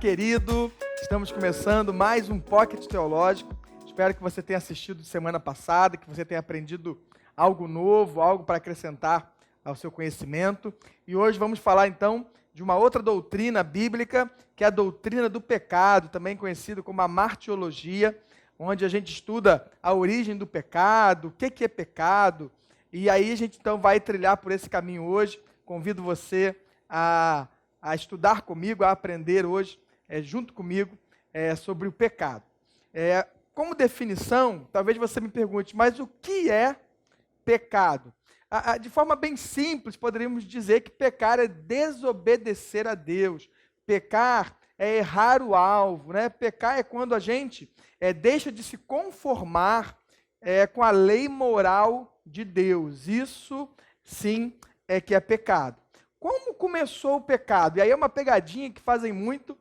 querido, estamos começando mais um Pocket Teológico. Espero que você tenha assistido semana passada, que você tenha aprendido algo novo, algo para acrescentar ao seu conhecimento. E hoje vamos falar então de uma outra doutrina bíblica, que é a doutrina do pecado, também conhecida como a martiologia, onde a gente estuda a origem do pecado, o que é pecado. E aí a gente então vai trilhar por esse caminho hoje. Convido você a estudar comigo, a aprender hoje, junto comigo, sobre o pecado. Como definição, talvez você me pergunte, mas o que é pecado? De forma bem simples, poderíamos dizer que pecar é desobedecer a Deus. Pecar é errar o alvo, né? Pecar é quando a gente deixa de se conformar com a lei moral de Deus. Isso, sim, é que é pecado. Como começou o pecado? E aí é uma pegadinha que fazem muito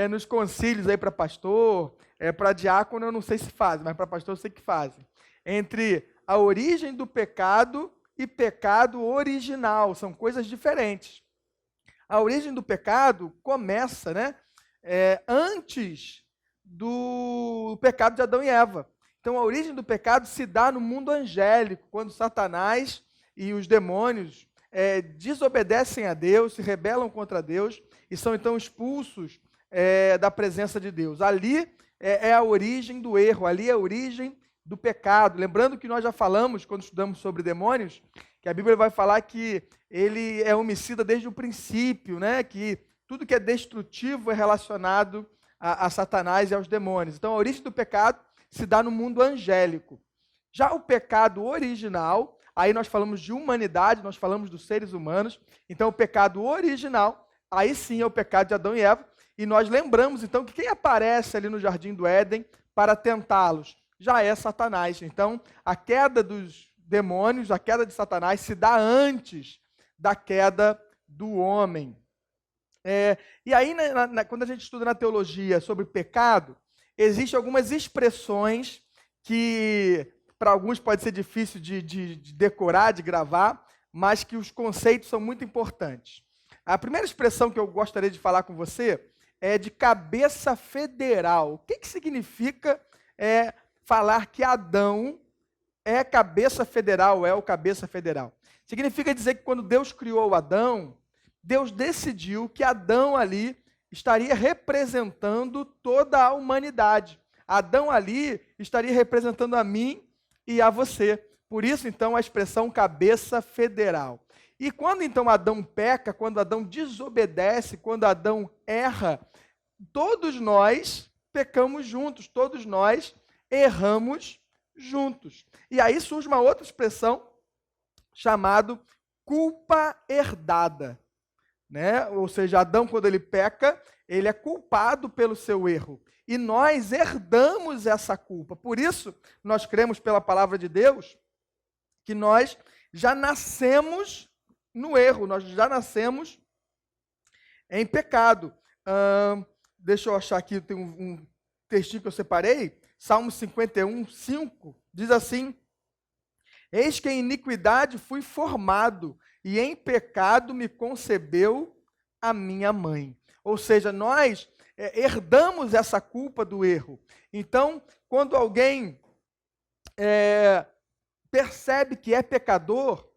nos concílios aí para pastor, para diácono eu não sei se fazem, mas para pastor eu sei que fazem. Entre a origem do pecado e pecado original, são coisas diferentes. A origem do pecado começa, antes do pecado de Adão e Eva. Então a origem do pecado se dá no mundo angélico, quando Satanás e os demônios desobedecem a Deus, se rebelam contra Deus e são então expulsos da presença de Deus. Ali é a origem do erro, ali é a origem do pecado. Lembrando que nós já falamos, quando estudamos sobre demônios, que a Bíblia vai falar que ele é homicida desde o princípio, que tudo que é destrutivo é relacionado a Satanás e aos demônios. Então a origem do pecado se dá no mundo angélico. Já o pecado original, aí nós falamos de humanidade, nós falamos dos seres humanos. Então, o pecado original, aí sim é o pecado de Adão e Eva. E nós lembramos, então, que quem aparece ali no Jardim do Éden para tentá-los já é Satanás. Então, a queda dos demônios, a queda de Satanás se dá antes da queda do homem. E aí, quando a gente estuda na teologia sobre pecado, existem algumas expressões que para alguns pode ser difícil de decorar, de gravar, mas que os conceitos são muito importantes. A primeira expressão que eu gostaria de falar com você é de cabeça federal. O que significa falar que Adão é cabeça federal, é o cabeça federal? Significa dizer que quando Deus criou Adão, Deus decidiu que Adão ali estaria representando toda a humanidade. Adão ali estaria representando a mim e a você. Por isso, então, a expressão cabeça federal. E quando, então, Adão peca, quando Adão desobedece, quando Adão erra, todos nós pecamos juntos, todos nós erramos juntos. E aí surge uma outra expressão chamada culpa herdada. Ou seja, Adão, quando ele peca, ele é culpado pelo seu erro. E nós herdamos essa culpa. Por isso, nós cremos pela palavra de Deus que nós já nascemos no erro, nós já nascemos em pecado. Deixa eu achar aqui, tem um textinho que eu separei, Salmo 51, 5, diz assim: eis que em iniquidade fui formado, e em pecado me concebeu a minha mãe. Ou seja, nós herdamos essa culpa do erro. Então, quando alguém percebe que é pecador,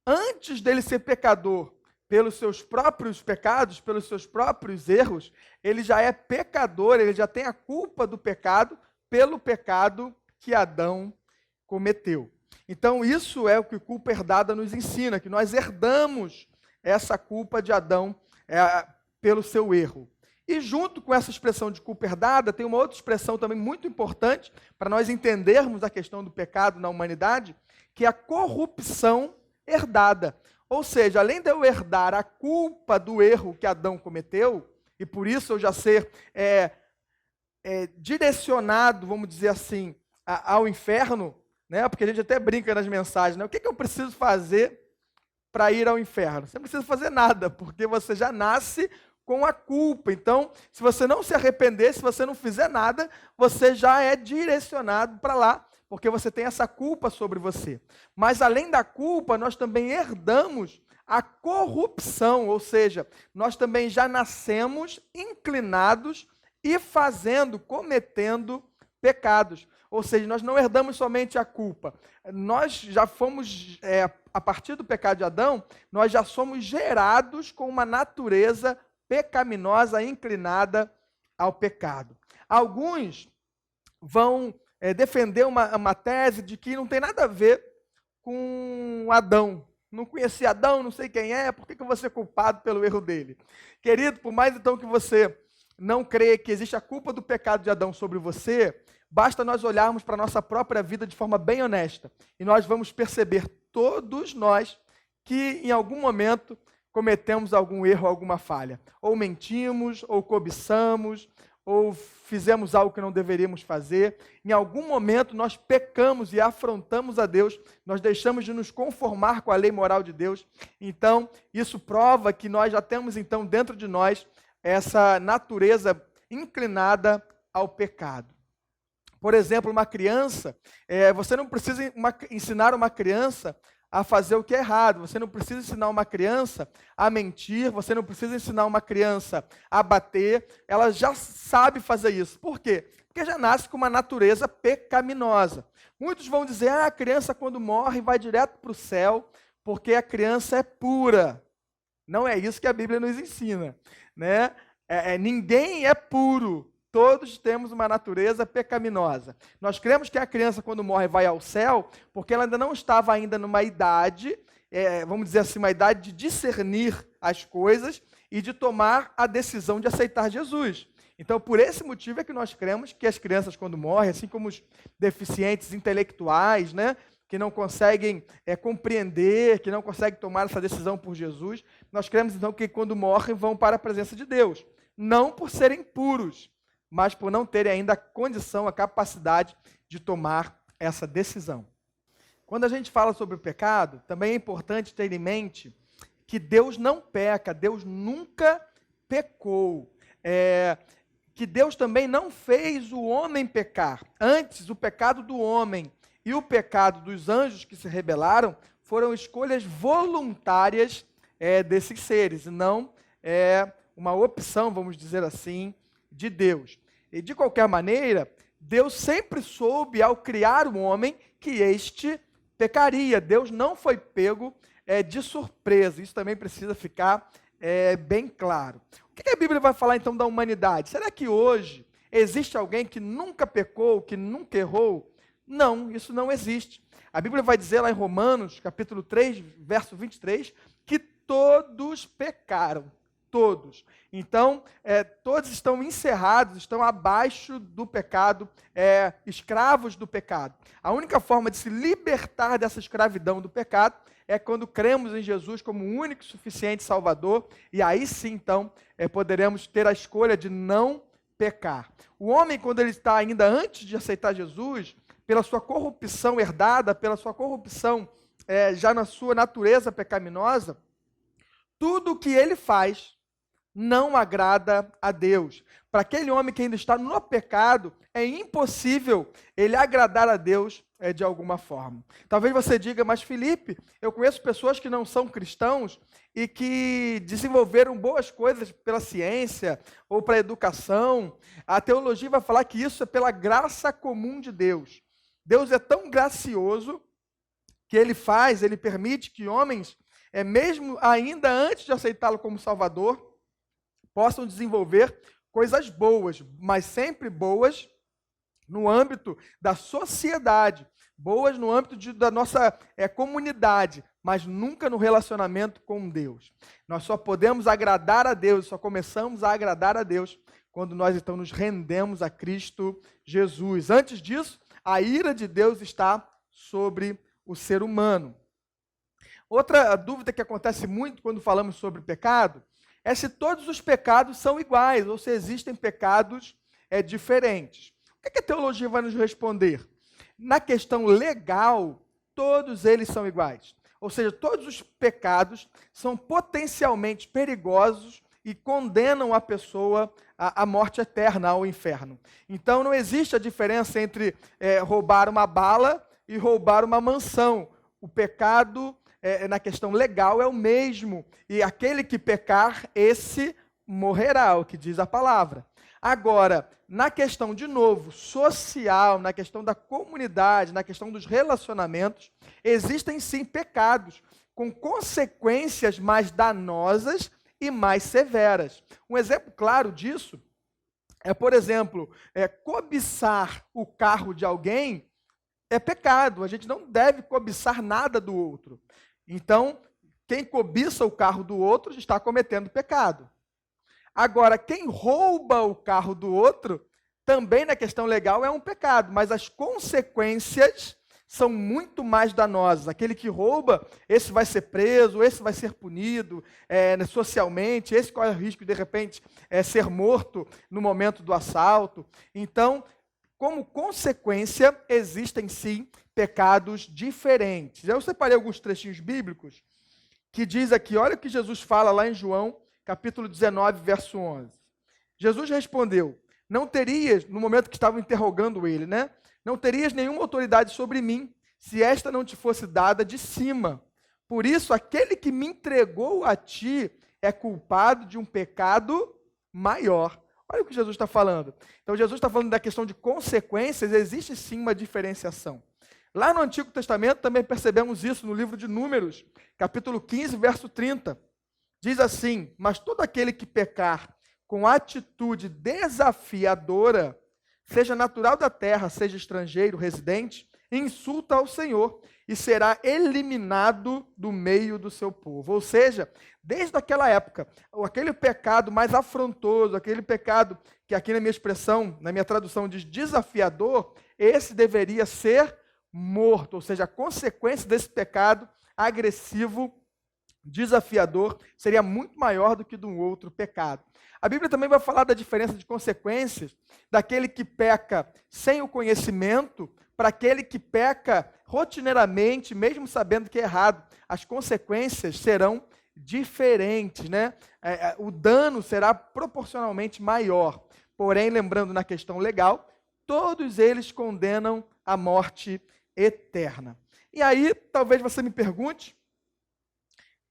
antes dele ser pecador pelos seus próprios pecados, pelos seus próprios erros, ele já é pecador, ele já tem a culpa do pecado pelo pecado que Adão cometeu. Então, isso é o que culpa herdada nos ensina, que nós herdamos essa culpa de Adão pelo seu erro. E junto com essa expressão de culpa herdada, tem uma outra expressão também muito importante para nós entendermos a questão do pecado na humanidade, que é a corrupção herdada. Ou seja, além de eu herdar a culpa do erro que Adão cometeu, e por isso eu já ser direcionado, vamos dizer assim, ao inferno, porque a gente até brinca nas mensagens, o que eu preciso fazer para ir ao inferno? Você não precisa fazer nada, porque você já nasce com a culpa. Então, se você não se arrepender, se você não fizer nada, você já é direcionado para lá, porque você tem essa culpa sobre você. Mas além da culpa, nós também herdamos a corrupção, ou seja, nós também já nascemos inclinados e cometendo pecados. Ou seja, nós não herdamos somente a culpa. Nós já fomos, a partir do pecado de Adão, nós já somos gerados com uma natureza pecaminosa, inclinada ao pecado. Alguns vão defender uma tese de que não tem nada a ver com Adão. Não conheci Adão, não sei quem é, por que eu vou ser culpado pelo erro dele? Querido, por mais então que você não creia que existe a culpa do pecado de Adão sobre você, basta nós olharmos para a nossa própria vida de forma bem honesta e nós vamos perceber, todos nós, que em algum momento cometemos algum erro, alguma falha. Ou mentimos, ou cobiçamos, ou fizemos algo que não deveríamos fazer. Em algum momento nós pecamos e afrontamos a Deus, nós deixamos de nos conformar com a lei moral de Deus. Então, isso prova que nós já temos então dentro de nós essa natureza inclinada ao pecado. Por exemplo, uma criança, você não precisa ensinar uma criança a fazer o que é errado, você não precisa ensinar uma criança a mentir, você não precisa ensinar uma criança a bater, ela já sabe fazer isso. Por quê? Porque já nasce com uma natureza pecaminosa. Muitos vão dizer, a criança quando morre vai direto para o céu, porque a criança é pura. Não é isso que a Bíblia nos ensina, né? Ninguém é puro. Todos temos uma natureza pecaminosa. Nós cremos que a criança, quando morre, vai ao céu, porque ela ainda não estava ainda numa idade, vamos dizer assim, uma idade de discernir as coisas e de tomar a decisão de aceitar Jesus. Então, por esse motivo é que nós cremos que as crianças, quando morrem, assim como os deficientes intelectuais, né, que não conseguem compreender, que não conseguem tomar essa decisão por Jesus, nós cremos, então, que quando morrem, vão para a presença de Deus. Não por serem puros, mas por não terem ainda a condição, a capacidade de tomar essa decisão. Quando a gente fala sobre o pecado, também é importante ter em mente que Deus não peca, Deus nunca pecou. Que Deus também não fez o homem pecar. Antes, o pecado do homem e o pecado dos anjos que se rebelaram foram escolhas voluntárias desses seres, e não uma opção, vamos dizer assim, de Deus. E de qualquer maneira, Deus sempre soube, ao criar o homem, que este pecaria. Deus não foi pego de surpresa. Isso também precisa ficar bem claro. O que a Bíblia vai falar então da humanidade? Será que hoje existe alguém que nunca pecou, que nunca errou? Não, isso não existe. A Bíblia vai dizer lá em Romanos, capítulo 3, verso 23, que todos pecaram. Todos. Então, todos estão encerrados, estão abaixo do pecado, escravos do pecado. A única forma de se libertar dessa escravidão do pecado é quando cremos em Jesus como o único e suficiente Salvador, e aí sim, então, poderemos ter a escolha de não pecar. O homem, quando ele está ainda antes de aceitar Jesus, pela sua corrupção herdada, pela sua corrupção já na sua natureza pecaminosa, tudo o que ele faz não agrada a Deus. Para aquele homem que ainda está no pecado, é impossível ele agradar a Deus de alguma forma. Talvez você diga, mas Felipe, eu conheço pessoas que não são cristãos e que desenvolveram boas coisas pela ciência ou pela educação. A teologia vai falar que isso é pela graça comum de Deus. Deus é tão gracioso que ele permite que homens, mesmo ainda antes de aceitá-lo como Salvador, possam desenvolver coisas boas, mas sempre boas no âmbito da sociedade, boas no âmbito da nossa comunidade, mas nunca no relacionamento com Deus. Nós só podemos agradar a Deus, só começamos a agradar a Deus quando nós então nos rendemos a Cristo Jesus. Antes disso, a ira de Deus está sobre o ser humano. Outra dúvida que acontece muito quando falamos sobre pecado é se todos os pecados são iguais, ou se existem pecados diferentes. O que a teologia vai nos responder? Na questão legal, todos eles são iguais. Ou seja, todos os pecados são potencialmente perigosos e condenam a pessoa à morte eterna, ao inferno. Então, não existe a diferença entre roubar uma bala e roubar uma mansão. O pecado na questão legal é o mesmo. E aquele que pecar, esse morrerá, o que diz a palavra. Agora, na questão, de novo, social, na questão da comunidade, na questão dos relacionamentos, existem sim pecados com consequências mais danosas e mais severas. Um exemplo claro disso é, por exemplo, cobiçar o carro de alguém é pecado. A gente não deve cobiçar nada do outro. Então, quem cobiça o carro do outro está cometendo pecado. Agora, quem rouba o carro do outro, também na questão legal é um pecado, mas as consequências são muito mais danosas. Aquele que rouba, esse vai ser preso, esse vai ser punido socialmente, esse corre o risco de repente, ser morto no momento do assalto. Então, como consequência, existem sim pecados diferentes. Eu separei alguns trechinhos bíblicos que diz aqui, olha o que Jesus fala lá em João, capítulo 19, verso 11. Jesus respondeu, não terias, no momento que estavam interrogando ele, né? Não terias nenhuma autoridade sobre mim, se esta não te fosse dada de cima. Por isso, aquele que me entregou a ti é culpado de um pecado maior. Olha o que Jesus está falando. Então, Jesus está falando da questão de consequências, existe sim uma diferenciação. Lá no Antigo Testamento também percebemos isso no livro de Números, capítulo 15, verso 30. Diz assim, mas todo aquele que pecar com atitude desafiadora, seja natural da terra, seja estrangeiro, residente, insulta ao Senhor e será eliminado do meio do seu povo. Ou seja, desde aquela época, aquele pecado mais afrontoso, aquele pecado que aqui na minha expressão, na minha tradução diz desafiador, esse deveria ser morto. Ou seja, a consequência desse pecado agressivo, desafiador, seria muito maior do que de um outro pecado. A Bíblia também vai falar da diferença de consequências daquele que peca sem o conhecimento para aquele que peca rotineiramente, mesmo sabendo que é errado. As consequências serão diferentes, né? O dano será proporcionalmente maior. Porém, lembrando na questão legal, todos eles condenam a morte eterna. E aí, talvez você me pergunte,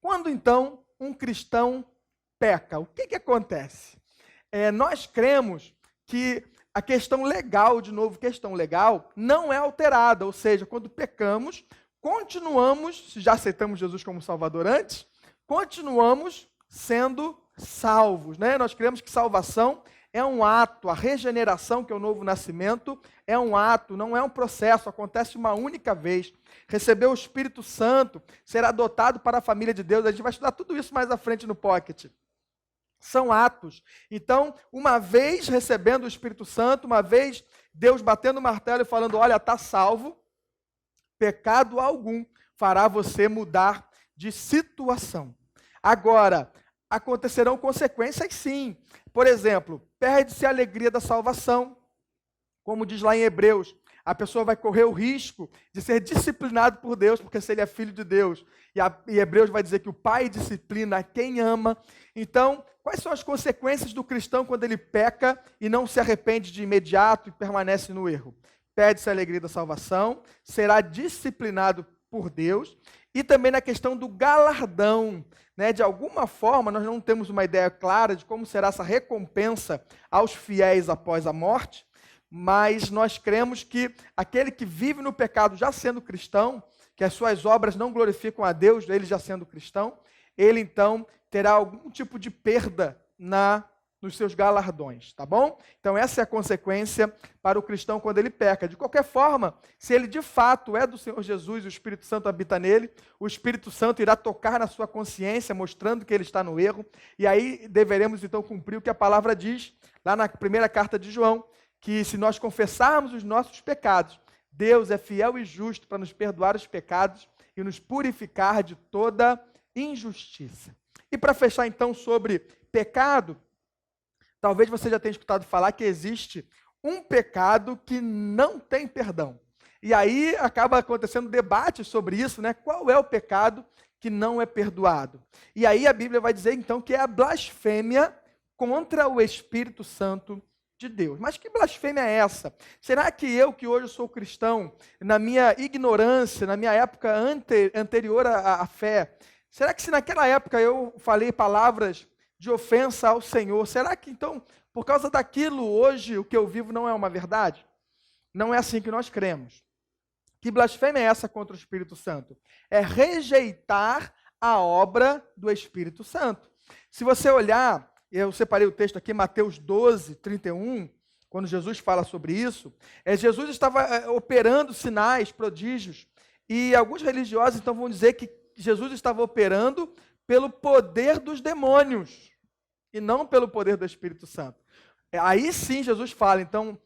quando então um cristão peca, o que acontece? Nós cremos que a questão legal, de novo, questão legal, não é alterada, ou seja, quando pecamos, continuamos, se já aceitamos Jesus como Salvador antes, continuamos sendo salvos, né? Nós cremos que salvação é um ato, a regeneração, que é o novo nascimento, é um ato, não é um processo, acontece uma única vez. Receber o Espírito Santo, ser adotado para a família de Deus, a gente vai estudar tudo isso mais à frente no Pocket. São atos. Então, uma vez recebendo o Espírito Santo, uma vez Deus batendo o martelo e falando, olha, está salvo, pecado algum fará você mudar de situação. Agora, acontecerão consequências sim. Por exemplo, perde-se a alegria da salvação. Como diz lá em Hebreus, a pessoa vai correr o risco de ser disciplinado por Deus, porque se ele é filho de Deus, e Hebreus vai dizer que o pai disciplina quem ama. Então, quais são as consequências do cristão quando ele peca e não se arrepende de imediato e permanece no erro? Perde-se a alegria da salvação, será disciplinado por Deus, e também na questão do galardão, né? De alguma forma, nós não temos uma ideia clara de como será essa recompensa aos fiéis após a morte, mas nós cremos que aquele que vive no pecado já sendo cristão, que as suas obras não glorificam a Deus, ele já sendo cristão, ele então terá algum tipo de perda nos seus galardões, tá bom? Então essa é a consequência para o cristão quando ele peca. De qualquer forma, se ele de fato é do Senhor Jesus, o Espírito Santo habita nele, o Espírito Santo irá tocar na sua consciência, mostrando que ele está no erro, e aí deveremos então cumprir o que a palavra diz, lá na primeira carta de João, que se nós confessarmos os nossos pecados, Deus é fiel e justo para nos perdoar os pecados e nos purificar de toda injustiça. E para fechar então sobre pecado, talvez você já tenha escutado falar que existe um pecado que não tem perdão. E aí acaba acontecendo debate sobre isso, né? Qual é o pecado que não é perdoado? E aí a Bíblia vai dizer então que é a blasfêmia contra o Espírito Santo de Deus. Mas que blasfêmia é essa? Será que eu, que hoje sou cristão, na minha ignorância, na minha época anterior à fé, será que se naquela época eu falei palavras de ofensa ao Senhor, será que então, por causa daquilo, hoje o que eu vivo não é uma verdade? Não é assim que nós cremos. Que blasfêmia é essa contra o Espírito Santo? É rejeitar a obra do Espírito Santo. Se você olhar, eu separei o texto aqui, Mateus 12, 31, quando Jesus fala sobre isso, Jesus estava operando sinais, prodígios, e alguns religiosos então vão dizer que Jesus estava operando pelo poder dos demônios, e não pelo poder do Espírito Santo. Aí sim Jesus fala, então,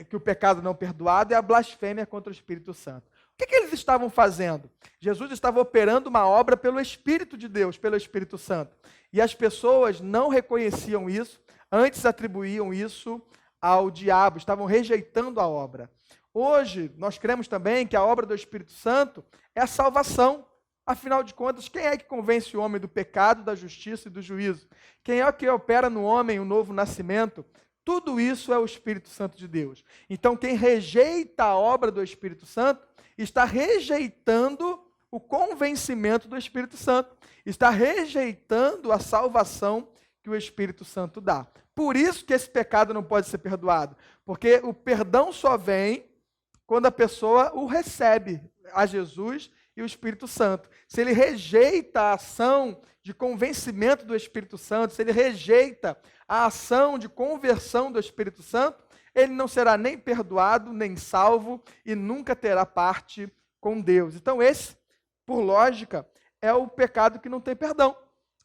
que o pecado não perdoado é a blasfêmia contra o Espírito Santo. O que eles estavam fazendo? Jesus estava operando uma obra pelo Espírito de Deus, pelo Espírito Santo. E as pessoas não reconheciam isso, antes atribuíam isso ao diabo, estavam rejeitando a obra. Hoje, nós cremos também que a obra do Espírito Santo é a salvação. Afinal de contas, quem é que convence o homem do pecado, da justiça e do juízo? Quem é que opera no homem o novo nascimento? Tudo isso é o Espírito Santo de Deus. Então, quem rejeita a obra do Espírito Santo, está rejeitando o convencimento do Espírito Santo, está rejeitando a salvação que o Espírito Santo dá. Por isso que esse pecado não pode ser perdoado, porque o perdão só vem quando a pessoa o recebe, a Jesus e o Espírito Santo. Se ele rejeita a ação de convencimento do Espírito Santo, se ele rejeita a ação de conversão do Espírito Santo, ele não será nem perdoado, nem salvo e nunca terá parte com Deus. Então esse, por lógica, é o pecado que não tem perdão.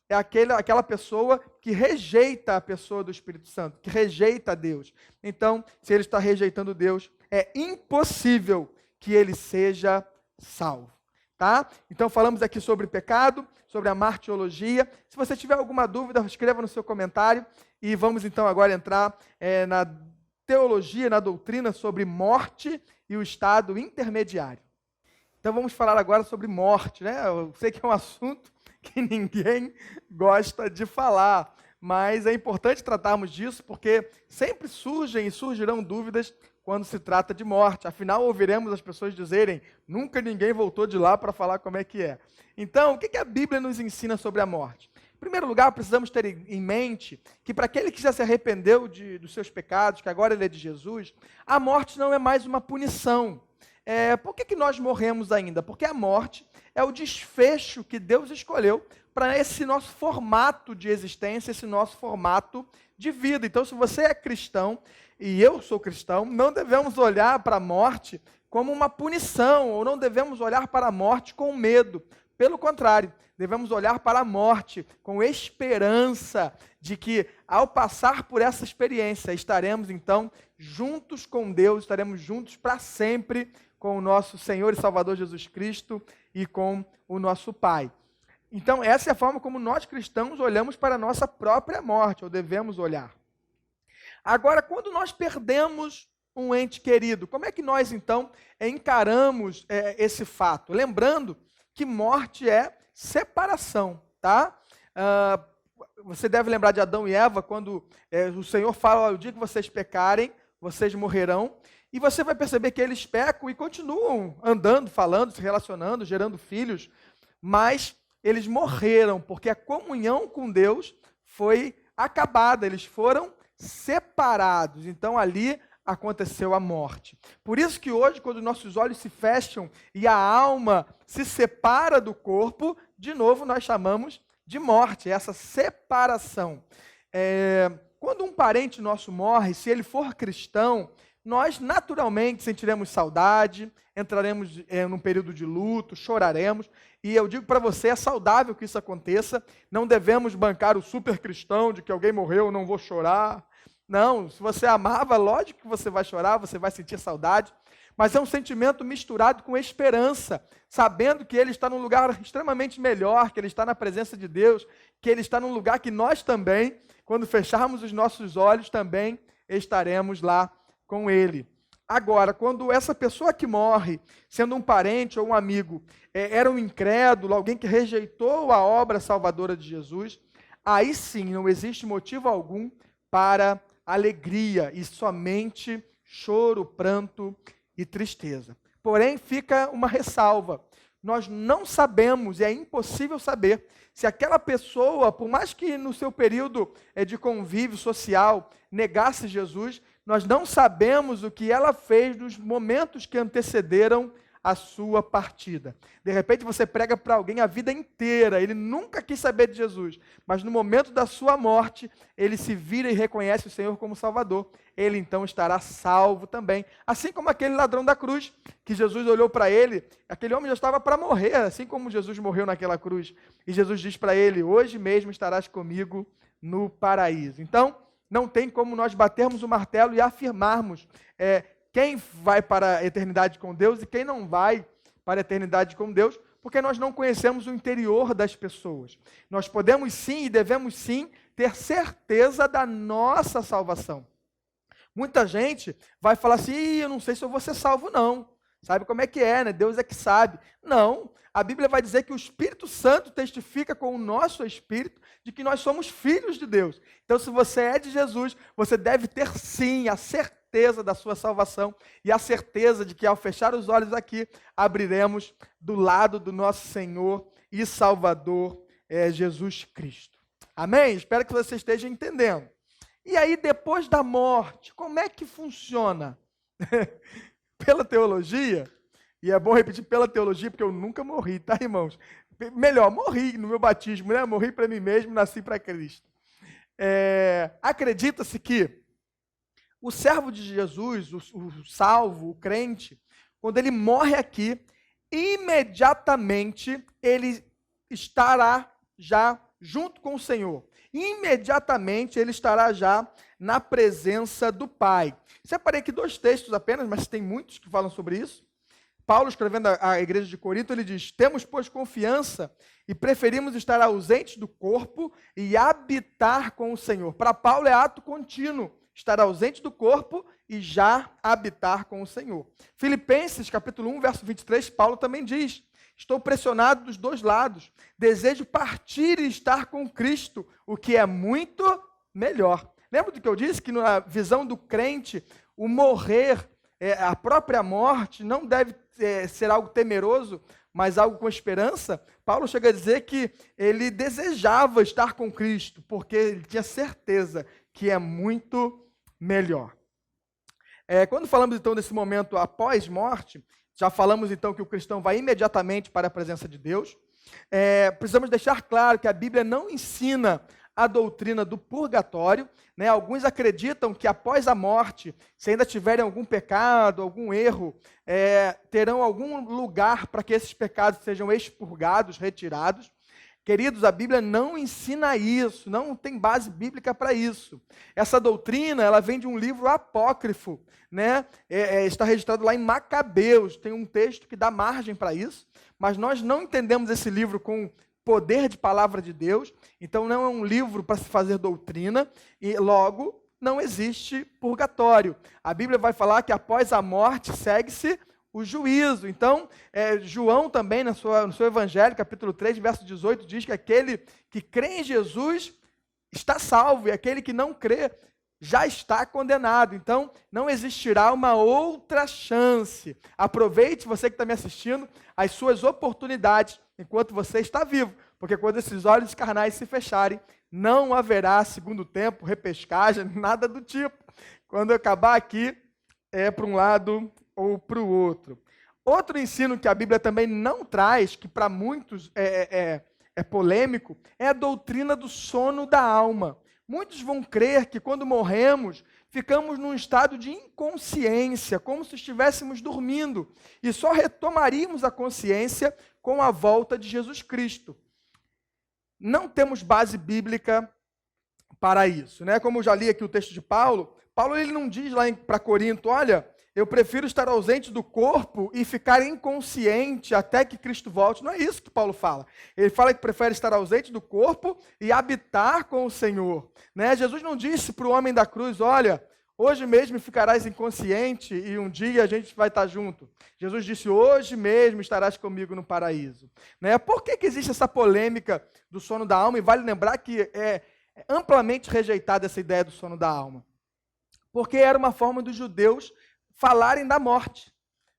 É aquela pessoa que rejeita a pessoa do Espírito Santo, que rejeita Deus. Então, se ele está rejeitando Deus, é impossível que ele seja salvo. Tá? Então falamos aqui sobre pecado, sobre a martiologia. Se você tiver alguma dúvida, escreva no seu comentário e vamos então agora entrar na teologia, na doutrina sobre morte e o estado intermediário. Então vamos falar agora sobre morte, né? Eu sei que é um assunto que ninguém gosta de falar, mas é importante tratarmos disso porque sempre surgem e surgirão dúvidas quando se trata de morte. Afinal, ouviremos as pessoas dizerem, nunca ninguém voltou de lá para falar como é que é. Então, o que a Bíblia nos ensina sobre a morte? Em primeiro lugar, precisamos ter em mente que para aquele que já se arrependeu dos seus pecados, que agora ele é de Jesus, a morte não é mais uma punição. Por que nós morremos ainda? Porque a morte é o desfecho que Deus escolheu para esse nosso formato de existência, esse nosso formato de vida. Então, se você é cristão, e eu sou cristão, não devemos olhar para a morte como uma punição, ou não devemos olhar para a morte com medo. Pelo contrário, devemos olhar para a morte com esperança de que, ao passar por essa experiência, estaremos, então, juntos com Deus, estaremos juntos para sempre com o nosso Senhor e Salvador Jesus Cristo e com o nosso Pai. Então, essa é a forma como nós cristãos olhamos para a nossa própria morte, ou devemos olhar. Agora, quando nós perdemos um ente querido, como é que nós, então, encaramos esse fato? Lembrando que morte é separação, tá? Você deve lembrar de Adão e Eva, quando o Senhor fala, o dia que vocês pecarem, vocês morrerão, e você vai perceber que eles pecam e continuam andando, falando, se relacionando, gerando filhos, mas eles morreram, porque a comunhão com Deus foi acabada, eles foram separados. Então ali aconteceu a morte. Por isso que hoje, quando nossos olhos se fecham e a alma se separa do corpo, de novo nós chamamos de morte, essa separação. Quando um parente nosso morre, se ele for cristão, nós naturalmente sentiremos saudade, entraremos num período de luto, choraremos, e eu digo para você, é saudável que isso aconteça, não devemos bancar o super cristão de que alguém morreu, eu não vou chorar. Não, se você amava, lógico que você vai chorar, você vai sentir saudade, mas é um sentimento misturado com esperança, sabendo que ele está num lugar extremamente melhor, que ele está na presença de Deus, que ele está num lugar que nós também, quando fecharmos os nossos olhos, também estaremos lá com ele. Agora, quando essa pessoa que morre, sendo um parente ou um amigo, era um incrédulo, alguém que rejeitou a obra salvadora de Jesus, aí sim não existe motivo algum para alegria e somente choro, pranto e tristeza. Porém, fica uma ressalva. Nós não sabemos, e é impossível saber, se aquela pessoa, por mais que no seu período de convívio social negasse Jesus, nós não sabemos o que ela fez nos momentos que antecederam a sua partida. De repente você prega para alguém a vida inteira, ele nunca quis saber de Jesus, mas no momento da sua morte, ele se vira e reconhece o Senhor como Salvador. Ele então estará salvo também. Assim como aquele ladrão da cruz, que Jesus olhou para ele, aquele homem já estava para morrer, assim como Jesus morreu naquela cruz. E Jesus diz para ele, hoje mesmo estarás comigo no paraíso. Então, não tem como nós batermos o martelo e afirmarmos quem vai para a eternidade com Deus e quem não vai para a eternidade com Deus, porque nós não conhecemos o interior das pessoas. Nós podemos sim e devemos sim ter certeza da nossa salvação. Muita gente vai falar assim, eu não sei se eu vou ser salvo não. Sabe como é que é, né? Deus é que sabe. Não, a Bíblia vai dizer que o Espírito Santo testifica com o nosso espírito de que nós somos filhos de Deus. Então, se você é de Jesus, você deve ter sim a certeza da sua salvação e a certeza de que ao fechar os olhos aqui, abriremos do lado do nosso Senhor e Salvador, Jesus Cristo. Amém? Espero que você esteja entendendo. E aí, depois da morte, como é que funciona? Pela teologia, e é bom repetir pela teologia, porque eu nunca morri, tá, irmãos? Melhor, morri no meu batismo, né? Morri para mim mesmo, nasci para Cristo. Acredita-se que o servo de Jesus, o salvo, o crente, quando ele morre aqui, imediatamente ele estará já junto com o Senhor. Imediatamente ele estará já na presença do Pai. Separei aqui 2 textos apenas, mas tem muitos que falam sobre isso. Paulo, escrevendo à igreja de Corinto, ele diz, temos, pois, confiança e preferimos estar ausentes do corpo e habitar com o Senhor. Para Paulo é ato contínuo, estar ausente do corpo e já habitar com o Senhor. Filipenses, capítulo 1, verso 23, Paulo também diz, estou pressionado dos 2 lados, desejo partir e estar com Cristo, o que é muito melhor. Lembra do que eu disse? Que na visão do crente, o morrer, a própria morte, não deve ser algo temeroso, mas algo com esperança. Paulo chega a dizer que ele desejava estar com Cristo, porque ele tinha certeza que é muito melhor. Quando falamos então desse momento após morte, já falamos então que o cristão vai imediatamente para a presença de Deus. Precisamos deixar claro que a Bíblia não ensina a doutrina do purgatório, né? Alguns acreditam que após a morte, se ainda tiverem algum pecado, algum erro, terão algum lugar para que esses pecados sejam expurgados, retirados. Queridos, a Bíblia não ensina isso, não tem base bíblica para isso. Essa doutrina, ela vem de um livro apócrifo, né? Está registrado lá em Macabeus, tem um texto que dá margem para isso, mas nós não entendemos esse livro com poder de palavra de Deus, então não é um livro para se fazer doutrina, e logo não existe purgatório. A Bíblia vai falar que após a morte segue-se o juízo. Então, João também, no seu Evangelho, capítulo 3, verso 18, diz que aquele que crê em Jesus está salvo, e aquele que não crê já está condenado. Então, não existirá uma outra chance. Aproveite, você que está me assistindo, as suas oportunidades enquanto você está vivo, porque quando esses olhos carnais se fecharem, não haverá segundo tempo, repescagem, nada do tipo. Quando eu acabar aqui, é para um lado ou para o outro. Outro ensino que a Bíblia também não traz, que para muitos é polêmico, é a doutrina do sono da alma. Muitos vão crer que quando morremos, ficamos num estado de inconsciência, como se estivéssemos dormindo, e só retomaríamos a consciência com a volta de Jesus Cristo. Não temos base bíblica para isso, né? Como eu já li aqui o texto de Paulo, ele não diz lá para Corinto, olha, eu prefiro estar ausente do corpo e ficar inconsciente até que Cristo volte. Não é isso que Paulo fala. Ele fala que prefere estar ausente do corpo e habitar com o Senhor, né? Jesus não disse para o homem da cruz, olha, hoje mesmo ficarás inconsciente e um dia a gente vai estar junto. Jesus disse, hoje mesmo estarás comigo no paraíso, né? Por que existe essa polêmica do sono da alma? E vale lembrar que é amplamente rejeitada essa ideia do sono da alma. porque era uma forma dos judeus falarem da morte,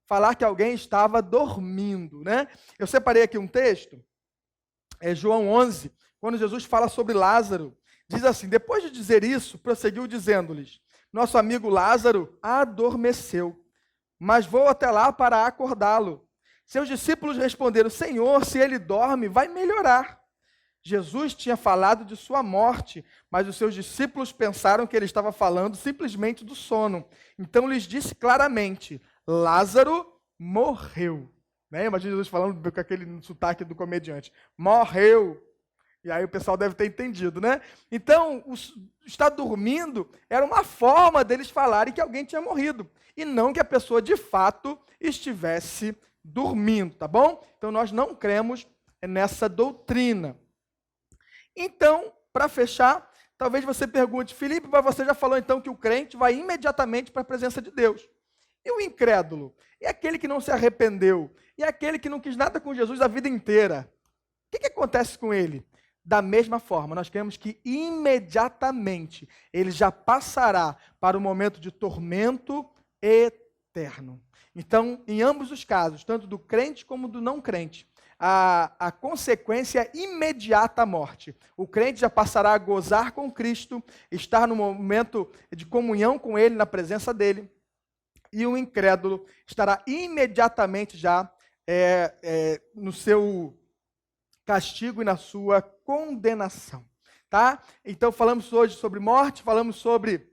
falar que alguém estava dormindo, né? Eu separei aqui um texto, João 11, quando Jesus fala sobre Lázaro, diz assim: depois de dizer isso, prosseguiu dizendo-lhes: nosso amigo Lázaro adormeceu, mas vou até lá para acordá-lo. Seus discípulos responderam: Senhor, se ele dorme, vai melhorar. Jesus tinha falado de sua morte, mas os seus discípulos pensaram que ele estava falando simplesmente do sono. Então lhes disse claramente: Lázaro morreu. Né? Imagina Jesus falando com aquele sotaque do comediante: morreu. E aí o pessoal deve ter entendido, né? Então, estar dormindo era uma forma deles falarem que alguém tinha morrido, e não que a pessoa de fato estivesse dormindo, tá bom? Então nós não cremos nessa doutrina. Então, para fechar, talvez você pergunte: Felipe, mas você já falou então que o crente vai imediatamente para a presença de Deus. E o incrédulo? E aquele que não se arrependeu? E aquele que não quis nada com Jesus a vida inteira? O que acontece com ele? Da mesma forma, nós queremos que imediatamente ele já passará para o momento de tormento eterno. Então, em ambos os casos, tanto do crente como do não crente, a consequência é imediata à morte. O crente já passará a gozar com Cristo, estar no momento de comunhão com Ele, na presença dEle, e o incrédulo estará imediatamente já no seu castigo e na sua condenação. Tá? Então, falamos hoje sobre morte, falamos sobre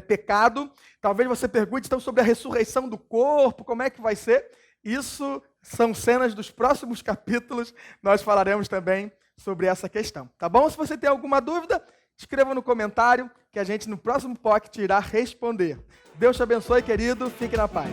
pecado. Talvez você pergunte, então, sobre a ressurreição do corpo, como é que vai ser? Isso são cenas dos próximos capítulos, nós falaremos também sobre essa questão, tá bom? Se você tem alguma dúvida, escreva no comentário, que a gente no próximo Pocket irá responder. Deus te abençoe, querido, fique na paz.